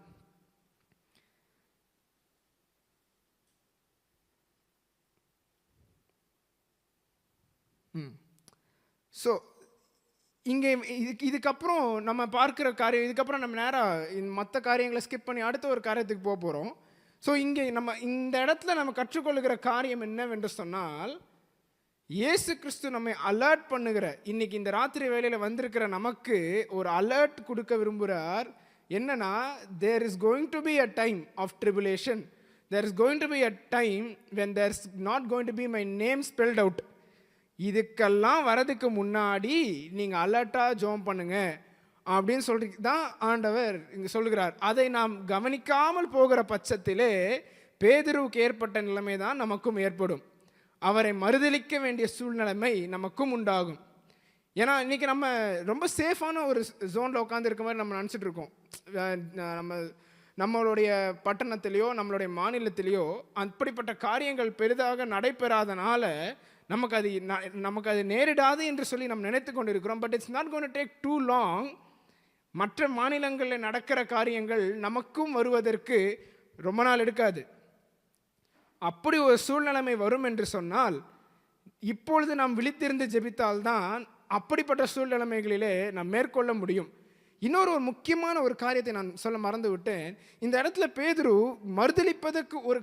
ஸோ இங்கே இதுக்கப்புறம் நம்ம பார்க்குற காரியம், இதுக்கப்புறம் நம்ம நேராக மற்ற காரியங்களை ஸ்கிப் பண்ணி அடுத்த ஒரு காரியத்துக்கு போக போகிறோம். ஸோ இங்கே நம்ம இந்த இடத்துல நம்ம கற்றுக்கொள்கிற காரியம் என்னவென்று சொன்னால், இயேசு கிறிஸ்து நம்மை அலர்ட் பண்ணுகிற, இன்னைக்கு இந்த ராத்திரி வேளையில் வந்திருக்கிற நமக்கு ஒரு அலர்ட் கொடுக்க விரும்புகிறார். என்னன்னா, there is going to be a time of tribulation, there is going to be a time when there is not going to be my name spelt out. இதுக்கெல்லாம் வரதுக்கு முன்னாடி நீங்கள் அலர்ட்டாக ஜெபம் பண்ணுங்க அப்படின்னு சொல்லி தான் ஆண்டவர் இங்கே சொல்லுகிறார். அதை நாம் கவனிக்காமல் போகிற பட்சத்திலே பேதுருவுக்கு ஏற்பட்ட நிலைமை தான் நமக்கும் ஏற்படும். அவரை மறுதலிக்க வேண்டிய சூழ்நிலைமை நமக்கும் உண்டாகும். ஏன்னா இன்றைக்கி நம்ம ரொம்ப சேஃபான ஒரு ஜோனில் உட்காந்துருக்க மாதிரி நம்ம நினச்சிட்டு இருக்கோம். நம்மளுடைய பட்டணத்திலேயோ நம்மளுடைய மாநிலத்திலேயோ அப்படிப்பட்ட காரியங்கள் பெரிதாக நடைபெறாதனால நமக்கு அது நேரிடாது என்று சொல்லி நம்ம நினைத்து கொண்டு இருக்கிறோம். But it's not going to take too long. மற்ற மாநிலங்களில் நடக்கிற காரியங்கள் நமக்கும் வருவதற்கு ரொம்ப நாள் எடுக்காது. அப்படி ஒரு சூழ்நிலைமை வரும் என்று சொன்னால், இப்பொழுது நாம் விழித்திருந்து ஜெபித்தால்தான் அப்படிப்பட்ட சூழ்நிலைமைகளிலே நாம் மேற்கொள்ள முடியும். இன்னொரு முக்கியமான ஒரு காரியத்தை நான் சொல்ல மறந்து விட்டேன். இந்த இடத்துல பேதுரு மறுதலிப்பதற்கு ஒரு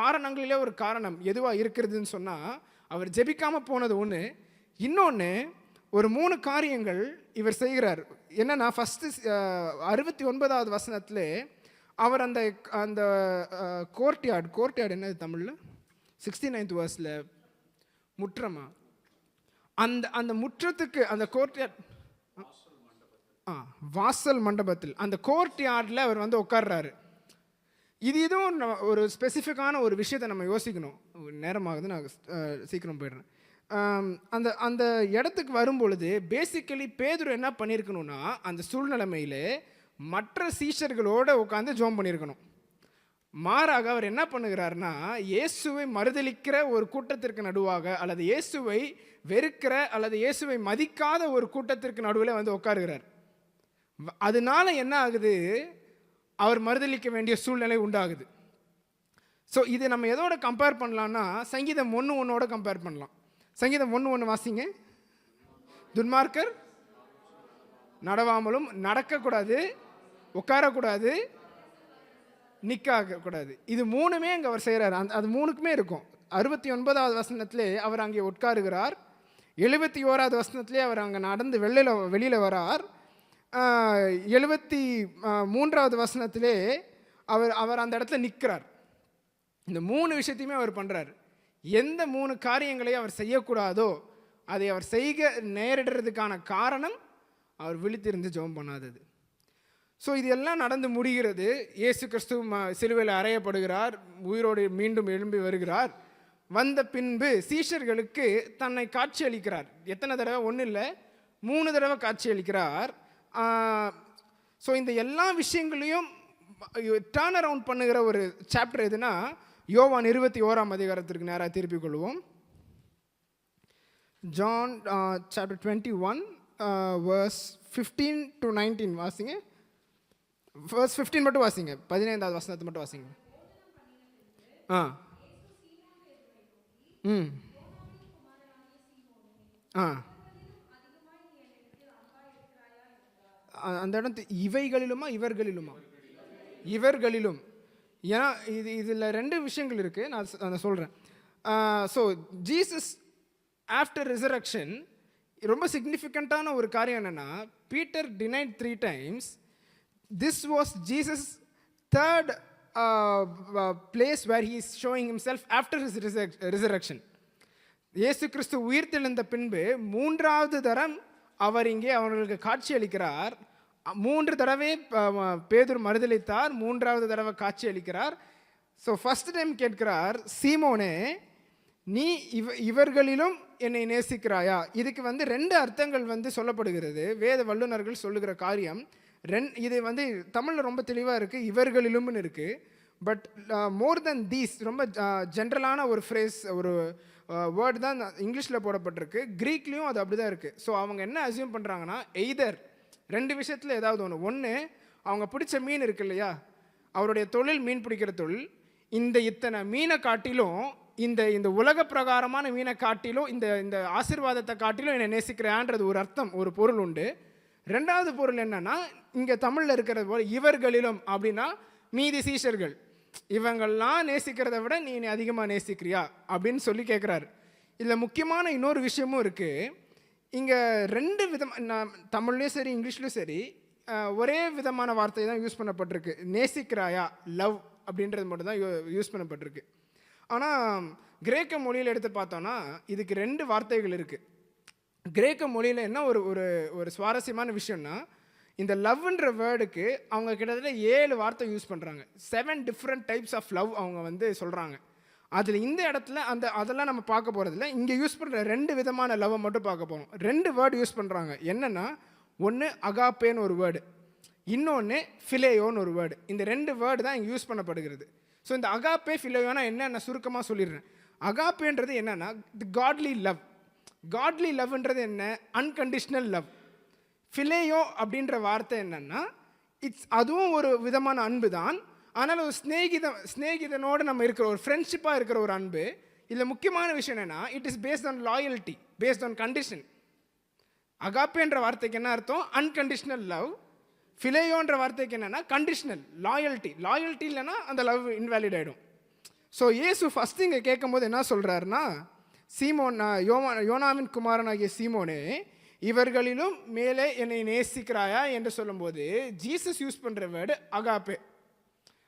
காரணங்களிலே ஒரு காரணம் எதுவாக இருக்கிறதுன்னு சொன்னால், அவர் ஜெபிக்காமல் போனது ஒன்று. இன்னொன்று ஒரு 3 காரியங்கள் இவர் செய்கிறார். என்னன்னா, ஃபஸ்ட்டு 69வது வசனத்தில் அவர் அந்த அந்த கோர்ட்யார்டு என்னது தமிழில் 69th verseல முற்றமா, அந்த முற்றத்துக்கு, அந்த கோர்ட்யார்ட் வாசல் மண்டபத்தில், அந்த கோர்ட்யார்டில் அவர் உட்கார்றாரு. இதுவும் ஒரு ஸ்பெசிஃபிக்கான ஒரு விஷயத்தை நம்ம யோசிக்கணும். நேரமாகுது, நான் சீக்கிரம் போயிடுறேன். அந்த இடத்துக்கு வரும்பொழுது பேசிக்கலி பேதுரு என்ன பண்ணியிருக்கணும்னா, அந்த சூழ்நிலைமையில் மற்ற சீஷர்களோடு உட்காந்து ஜெபம் பண்ணியிருக்கணும். மாறாக அவர் என்ன பண்ணுகிறார்னா, இயேசுவை மறுதலிக்கிற ஒரு கூட்டத்திற்கு நடுவாக, அல்லது இயேசுவை வெறுக்கிற அல்லது இயேசுவை மதிக்காத ஒரு கூட்டத்திற்கு நடுவில் உட்காருகிறார். அதனால என்ன ஆகுது, அவர் மறுதலிக்க வேண்டிய சூழ்நிலை உண்டாகுது. ஸோ இதை நம்ம எதோட கம்பேர் பண்ணலான்னா, சங்கீதம் 1:1 கம்பேர் பண்ணலாம். சங்கீதம் 1:1 வாசிங்க. துன்மார்க்கர் நடவாமலும், நடக்கக்கூடாது, உட்காரக்கூடாது, நிற்கக்கூடாது. இது 3மே அங்கே அவர் செய்கிறார். அது 3க்குமே இருக்கும். 69வது வசனத்திலே அவர் அங்கே உட்காருகிறார். 71வது வசனத்திலே அவர் அங்கே நடந்து வெளியில் வரார். 73வது வசனத்திலே அவர் அந்த இடத்துல நிற்கிறார். இந்த 3 விஷயத்தையுமே அவர் பண்ணுறார். எந்த 3 காரியங்களை அவர் செய்யக்கூடாதோ அதை அவர் செய்ய நேரிடுறதுக்கான காரணம் அவர் விழித்திருந்து ஜெபம் பண்ணாதது. ஸோ இது எல்லாம் நடந்து முடிகிறது. இயேசு கிறிஸ்து சிலுவையில் அறையப்படுகிறார், உயிரோடு மீண்டும் எழும்பி வருகிறார். வந்த பின்பு சீஷர்களுக்கு தன்னை காட்சி அளிக்கிறார். எத்தனை தடவை? 1 இல்லை, 3 தடவை காட்சி அளிக்கிறார். ஸோ இந்த எல்லா விஷயங்களையும் டர்ன் அரவுண்ட் பண்ணுகிற ஒரு சாப்டர் எதுனா யோவான் 21ஆம் அதிகாரத்திற்கு நேராக திருப்பிக் கொள்வோம். ஜான் சாப்டர் 21 verse 15 to 19 வாசிங்க. verse 15 மட்டும் வாசிங்க, 15வது வசனத்தை மட்டும் வாசிங்க. அந்த இடத்து இவைகளிலுமா இவர்களிலுமா? இவர்களிலும். ஏன்னா இதில் 2 விஷயங்கள் இருக்குது, நான் சொல்கிறேன். ஸோ ஜீசஸ் ஆஃப்டர் ரிசரக்ஷன் ரொம்ப சிக்னிஃபிகண்ட்டான ஒரு காரியம் என்னென்னா, Peter denied 3 times. This was Jesus third place where he is showing himself after his resurrection. இயேசு கிறிஸ்து உயிர்த்தெழுந்த பின்பு 3வது தரம் அவர் இங்கே அவர்களுக்கு காட்சி அளிக்கிறார். 3 தடவை பேதுரு மறுதலித்தார், 3வது தடவை காட்சி அளிக்கிறார். ஸோ ஃபர்ஸ்ட் டைம் கேட்கிறார், சீமோனே நீ இவர்களிலும் என்னை நேசிக்கிறாயா? இதுக்கு 2 அர்த்தங்கள் சொல்லப்படுகிறது. வேத வல்லுநர்கள் சொல்லுகிற காரியம் இது தமிழில் ரொம்ப தெளிவாக இருக்குது, இவர்களிலும்னு இருக்குது. பட் மோர் தென் தீஸ் ரொம்ப ஜென்ரலான ஒரு ஃப்ரேஸ், ஒரு வேர்டு தான் இங்கிலீஷில் போடப்பட்டிருக்கு. க்ரீக்லேயும் அது அப்படி தான் இருக்குது. ஸோ அவங்க என்ன அசியூம் பண்ணுறாங்கன்னா, எய்தர் 2 விஷயத்தில் ஏதாவது ஒன்று அவங்க பிடிச்ச மீன் இருக்கு இல்லையா, அவருடைய தொழில் மீன் பிடிக்கிற தொழில், இத்தனை மீனை காட்டிலும் இந்த உலக பிரகாரமான மீனை காட்டிலும் இந்த ஆசீர்வாதத்தை காட்டிலும் என்னை நேசிக்கிறான்றது ஒரு அர்த்தம், ஒரு பொருள் உண்டு. 2வது பொருள் என்னன்னா, இங்கே தமிழில் இருக்கிறது போல் இவர்களிலும் அப்படின்னா மீதி சீஷர்கள், இவங்கள்லாம் நேசிக்கிறத விட நீ அதிகமாக நேசிக்கிறியா அப்படின்னு சொல்லி கேட்குறாரு. இதில் முக்கியமான இன்னொரு விஷயமும் இருக்குது. இங்கே 2 விதமாக, தமிழ்லேயும் சரி இங்கிலீஷ்லேயும் சரி ஒரே விதமான வார்த்தை தான் யூஸ் பண்ணப்பட்டிருக்கு. நேசிக்கிறாயா, லவ் அப்படின்றது மட்டும் தான் யூஸ் பண்ணப்பட்டிருக்கு. ஆனால் கிரேக்க மொழியில் எடுத்து பார்த்தோன்னா இதுக்கு 2 வார்த்தைகள் இருக்குது. கிரேக்க மொழியில் என்ன ஒரு சுவாரஸ்யமான விஷயம்னா, இந்த லவ்ன்ற வேர்டுக்கு அவங்க கிட்டத்தட்ட 7 வார்த்தை யூஸ் பண்ணுறாங்க. 7 டிஃப்ரெண்ட் டைப்ஸ் ஆஃப் லவ் அவங்க சொல்கிறாங்க. அதில் இந்த இடத்துல அதெல்லாம் நம்ம பார்க்க போகிறதில்ல. இங்கே யூஸ் பண்ணுற 2 விதமான லவ்வை மட்டும் பார்க்க போகிறோம். 2 வேர்டு யூஸ் பண்ணுறாங்க. என்னென்னா, ஒன்று அகாப்பேன்னு ஒரு வேர்டு, இன்னொன்று ஃபிலேயோன்னு ஒரு வேர்டு. இந்த 2 வேர்டு தான் இங்கே யூஸ் பண்ணப்படுகிறது. ஸோ இந்த அகாப்பே ஃபிலேயோனா என்ன, நான் சுருக்கமாக சொல்லிடுறேன். அகாப்பேன்றது என்னென்னா தி காட்லி லவ். காட்லி லவ்ன்றது என்ன, அன்கண்டிஷ்னல் லவ். ஃபிலேயோ அப்படின்ற வார்த்தை என்னென்னா, அதுவும் ஒரு விதமான அன்பு தான், ஆனால் ஒரு ஸ்நேகிதனோடு நம்ம இருக்கிற ஒரு ஃப்ரெண்ட்ஷிப்பாக இருக்கிற ஒரு அன்பு. இதில் முக்கியமான விஷயம் என்னென்னா, it is based on loyalty, based on condition. அகாப்பேன்ற வார்த்தைக்கு என்ன அர்த்தம், அன்கண்டிஷ்னல் லவ். ஃபிலேயோன்ற வார்த்தைக்கு என்னென்னா கண்டிஷ்னல் லாயல்ட்டி. லாயல்ட்டி இல்லைன்னா அந்த லவ் இன்வேலிட் ஆகிடும். ஸோ இயேசு ஃபஸ்ட்டு இங்கே கேட்கும்போது என்ன சொல்கிறாருன்னா, சீமோன், யோனாவின் குமாரனாகிய சீமோனே, இவர்களிலும் மேலே என்னை நேசிக்கிறாயா என்று சொல்லும்போது ஜீசஸ் யூஸ் பண்ணுற வேர்டு அகாப்பே,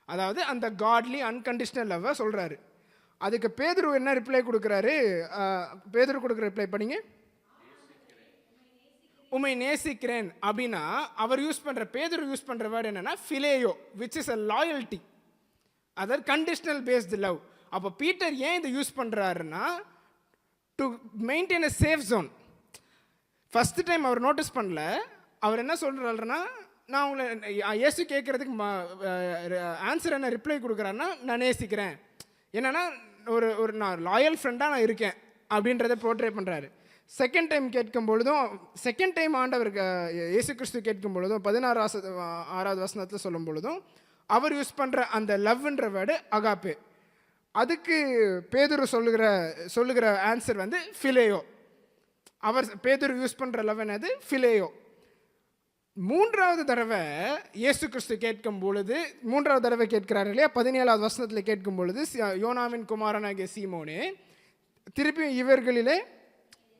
அதாவது அந்த காட்லி அன்கண்டிஷ்னல் லவ்வை சொல்கிறாரு. அதுக்கு பேதுரு என்ன ரிப்ளை கொடுக்குறாரு? பேதுரு கொடுக்குற ரிப்ளை படிங்க. உம்மை நேசிக்கிறேன் அப்படின்னா அவர் பேதுரு யூஸ் பண்ணுற வேர்டு என்னன்னா phileo, which is a loyalty, other conditional based love. அப்போ பீட்டர் ஏன் இதை யூஸ் பண்ணுறாருன்னா, to maintain a safe zone. First time அவர் நோட்டீஸ் பண்ணல. அவர் என்ன சொல்கிறாருன்னா, நான் உங்களை இயேசு கேட்குறதுக்கு ஆன்சர் என்ன ரிப்ளை கொடுக்குறாருன்னா, நான் நேசிக்கிறேன், என்னென்னா ஒரு நான் லாயல் ஃப்ரெண்டாக நான் இருக்கேன் அப்படின்றத போர்ட்ரே பண்ணுறாரு. செகண்ட் டைம் ஆண்டவருக்கு இயேசு கிறிஸ்து கேட்கும் பொழுதும் 16வது வசனத்தில் சொல்லும் பொழுதும் அவர் யூஸ் பண்ணுற அந்த லவ்ன்ற வேர்டு அகாப்பே. அதுக்கு பேதுரு சொல்லுகிற ஆன்சர் ஃபிலேயோ. பேதுரு யூஸ் பண்ணுற லவ் என்னது, ஃபிலேயோ. 3வது தடவை இயேசு கிறிஸ்து கேட்கும் பொழுது, 3வது தடவை கேட்கிறார் இல்லையா, 17வது வசனத்தில் கேட்கும் பொழுது, யோனாவின் குமாரனாகிய சீமோனே, திருப்பி இவர்களிலே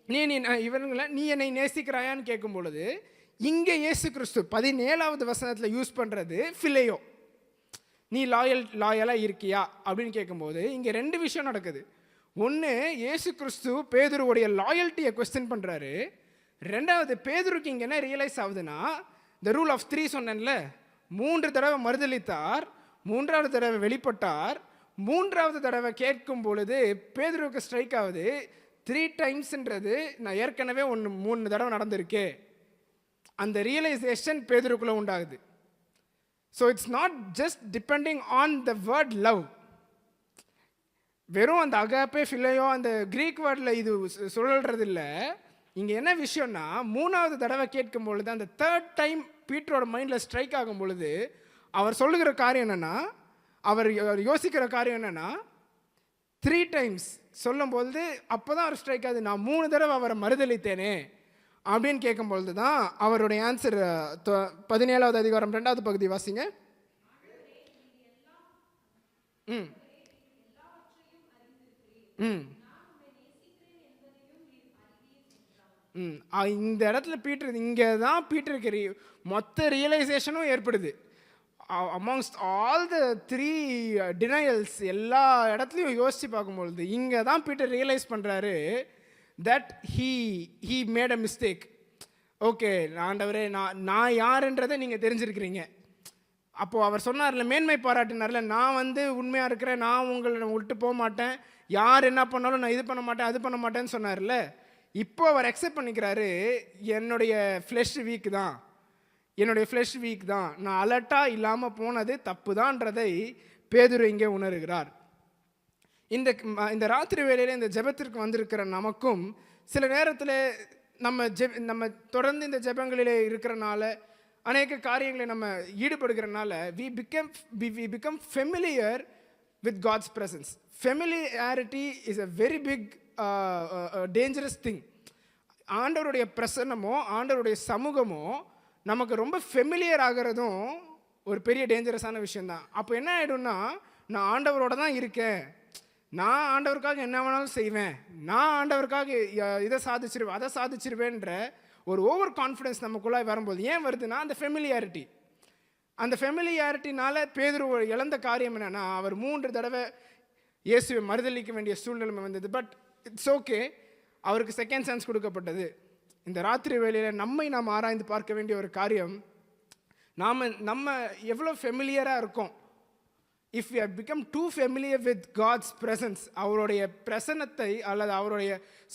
நீ என்னை நேசிக்கிறாயான்னு கேட்கும் பொழுது, இங்கே இயேசு கிறிஸ்து 17வது வசனத்தில் யூஸ் பண்ணுறது ஃபிலேயோ. நீ லாயலாக இருக்கியா அப்படின்னு கேட்கும்போது இங்கே 2 விஷயம் நடக்குது. ஒன்று, இயேசு கிறிஸ்து பேதுருவுடைய லாயல்ட்டியை கொஸ்டின் பண்ணுறாரு. 2வது, பேதுருக்கு இங்கே என்ன ரியலைஸ் ஆகுதுன்னா, த ரூல் ஆஃப் 3 சொன்னேன்ல, 3 தடவை மறுதலித்தார், 3வது தடவை வெளிப்பட்டார். 3வது தடவை கேட்கும் பொழுது பேதுருக்கு ஸ்ட்ரைக் ஆகுது, 3 டைம்ஸ்ன்றது நான் ஏற்கனவே 3 தடவை நடந்திருக்கே. அந்த ரியலைசேஷன் பேதுருக்குள்ளே உண்டாகுது. So it's not just depending on the word love. வெறும் அந்த அகாப்பே ஃபிலையோ அந்த கிரீக் வேர்டில் இது சொல்கிறது இல்லை. இங்கே என்ன விஷயம்னா, 3வது தடவை கேட்கும் பொழுது, அந்த 3rd டைம் பீட்டரோட மைண்டில் ஸ்ட்ரைக் ஆகும் பொழுது, அவர் சொல்லுகிற காரியம் என்னென்னா, அவர் யோசிக்கிற காரியம் என்னென்னா, 3 டைம்ஸ் சொல்லும்பொழுது அப்போ தான் அவர் ஸ்ட்ரைக் ஆகுது, நான் 3 தடவை அவரை மறுதளித்தேனே அப்படின்னு கேட்கும்பொழுது தான் அவருடைய ஆன்சர். 17வது அதிகாரம் 2வது பகுதி வாசிங்க. ம் ம் ம் இந்த இடத்துல பீட்டர், இங்கே தான் பீட்டருக்கு மொத்த ரியலைசேஷனும் ஏற்படுது. அமாங்ஸ்ட் ஆல் த 3 டினையல்ஸ் எல்லா இடத்துலையும் யோசித்து பார்க்கும்பொழுது இங்கே தான் பீட்டர் ரியலைஸ் பண்ணுறாரு that he made a mistake. Okay ஆண்டவரே, நான் யாருன்றதை நீங்கள் தெரிஞ்சிருக்கிறீங்க. அப்போது அவர் சொன்னார்ல, மேன்மை பாராட்டினார்ல, நான் உண்மையாக இருக்கிறேன், நான் உங்களை விட்டு போக மாட்டேன், யார் என்ன பண்ணாலும் நான் இது பண்ண மாட்டேன் அது பண்ண மாட்டேன்னு சொன்னார்ல. இப்போ அவர் அக்செப்ட் பண்ணிக்கிறாரு, என்னுடைய ஃப்ளெஷ் வீக் தான், நான் அலர்ட்டாக இல்லாமல் போனது தப்பு தான்றதை பேதுரு இங்கே உணர்கிறார். இந்த ராத்திரி வேளையில் இந்த ஜெபத்திற்கு வந்திருக்கிற நமக்கும் சில நேரத்தில் நம்ம தொடர்ந்து இந்த ஜெபங்களிலே இருக்கிறனால, அநேக காரியங்களை நம்ம ஈடுபடுகிறனால we become familiar with God's presence. Familiarity is a very big dangerous thing. ஆண்டவருடைய பிரசன்னமோ ஆண்டவருடைய சமூகமோ நமக்கு ரொம்ப ஃபெமிலியர் ஆகிறதும் ஒரு பெரிய டேஞ்சரஸான விஷயந்தான். அப்போ என்ன ஆகிடும்னா, நான் ஆண்டவரோட தான் இருக்கேன், நான் ஆண்டவருக்காக என்ன வேணாலும் செய்வேன், நான் ஆண்டவருக்காக இதை சாதிச்சிருவேன் அதை சாதிச்சிருவேன்ற ஒரு ஓவர் கான்ஃபிடென்ஸ் நமக்குள்ளாக வரும்போது ஏன் வருதுன்னா, அந்த ஃபெமிலியாரிட்டினால பேதுரு இழந்த காரியம் என்னென்னா, அவர் 3 தடவை இயேசுவை மறுதளிக்க வேண்டிய சூழ்நிலைமை வந்தது. பட் இட்ஸ் ஓகே, அவருக்கு செகண்ட் சான்ஸ் கொடுக்கப்பட்டது. இந்த ராத்திரி வேளையில் நாம் ஆராய்ந்து பார்க்க வேண்டிய ஒரு காரியம், நம்ம எவ்வளோ ஃபெமிலியராக இருக்கோம். If you have become too familiar with God's presence, அவருடைய பிரசன்னத்தை அல்லது அவருடைய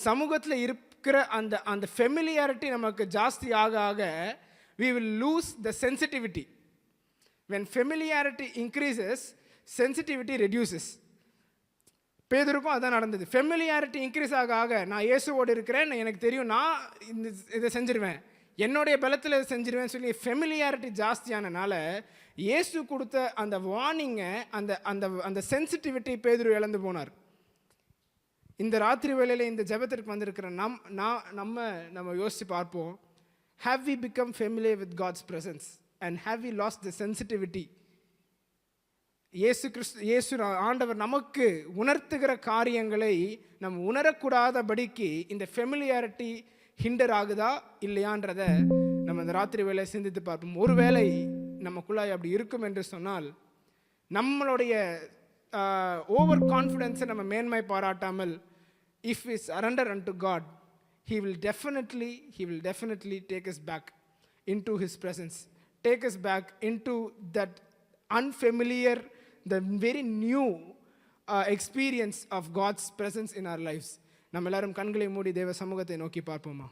சமூகத்தில் இருக்கிற அந்த ஃபெமிலியாரிட்டி நமக்கு ஜாஸ்தி ஆக ஆக we will lose the sensitivity. When familiarity increases, sensitivity reduces. பேதுருக்கும் அதான் நடந்தது. ஃபெமிலியாரிட்டி இன்க்ரீஸ் ஆக ஆக, நான் இயேசுவோடு இருக்கிறேன், எனக்கு தெரியும், நான் இதை செஞ்சிருவேன், என்னுடைய பலத்தில் இதை செஞ்சிருவேன் சொல்லி ஃபெமிலியாரிட்டி ஜாஸ்தியானனால இயேசு கொடுத்த அந்த வார்னிங்கை, அந்த சென்சிட்டிவிட்டி பேதுரு இழந்து போனார். இந்த ராத்திரி வேளையில் இந்த ஜெபத்திற்கு வந்திருக்கிற நம்ம யோசித்து பார்ப்போம். Have we become familiar with God's presence and have we lost the sensitivity? இயேசு ஆண்டவர் நமக்கு உணர்த்துகிற காரியங்களை நம்ம உணரக்கூடாதபடிக்கு இந்த ஃபெமிலியாரிட்டி ஹிண்டர் ஆகுதா இல்லையான்றதை நம்ம இந்த ராத்திரி வேளை சிந்தித்து பார்ப்போம். ஒருவேளை நமக்குள்ளாய் அப்படி இருக்கும் என்று சொன்னால், நம்மளுடைய ஓவர் கான்ஃபிடென்ஸை நம்ம மேன்மை பாராட்டாமல், if we surrender unto God, He will definitely take us back into His presence, take us back into that unfamiliar, the very new experience of God's presence in our lives. நம்ம எல்லாரும் கண்களை மூடி தேவ சமூகத்தை நோக்கி பார்ப்போமா?